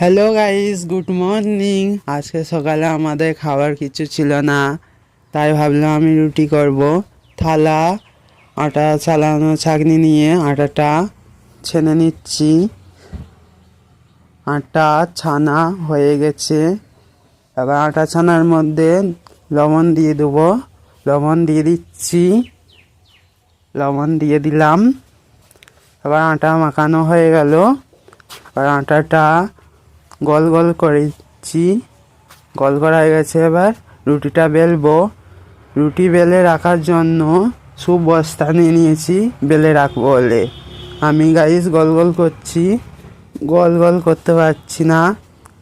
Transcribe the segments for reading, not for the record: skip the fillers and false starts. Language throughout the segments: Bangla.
Hello guys, good morning. আজকে সকালে আমাদের খাবার কিছু ছিল না, তাই ভাবলাম আমি রুটি করব। থালা, আটা চালানো ছাঁকনি নিয়ে আটাটা ছেনে নিচ্ছি। আটা ছানা হয়ে গেছে। এবার আটা ছানার মধ্যে লবণ দিয়ে দেবো। লবণ দিয়ে দিচ্ছি, লবণ দিয়ে দিলাম। এবার আটা মাখানো হয়ে গেল। এবার আটাটা গোল গোল করেছি, গোল করা হয়ে গেছে। এবার রুটিটা বেলবো। রুটি বেলে রাখার জন্য সুবস্তা নিয়ে নিয়েছি বেলে রাখবো বলে। আমি গাইস গোল গোল করছি, গোল গোল করতে পারছি না,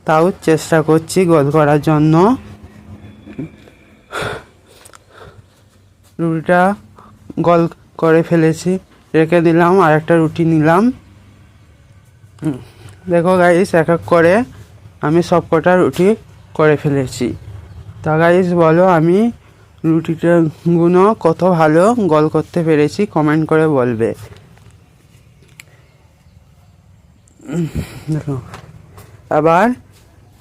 তাও চেষ্টা করছি গোল করার জন্য। রুটিটা গোল করে ফেলেছি, রেখে দিলাম। আর একটা রুটি নিলাম। দেখো গাইস, এক এক করে আমি সব কটা রুটি করে ফেলেছি। তা গাইস বলো, আমি রুটিটা গুলো কত ভালো গোল করতে পেরেছি, কমেন্ট করে বলবে। দেখো, আবার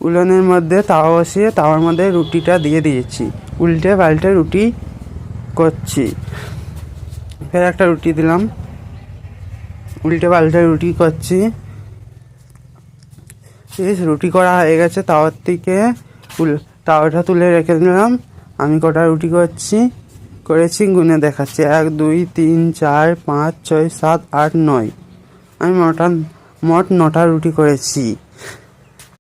উলনের মধ্যে তাওয়া বসিয়ে তাওয়ার মধ্যে রুটিটা দিয়ে দিয়েছি। উল্টে পাল্টে রুটি করছি। ফের একটা রুটি দিলাম, উল্টে পাল্টে রুটি করছি। রুটি করা হয়ে গেছে। তাওয়ার থেকে তাওয়াটা তুলে রেখে দিলাম। আমি কটা রুটি করেছি গুনে দেখাচ্ছি। 1 2 3 4 5 6 7 8 9। আমি মোট 9টা রুটি করেছি।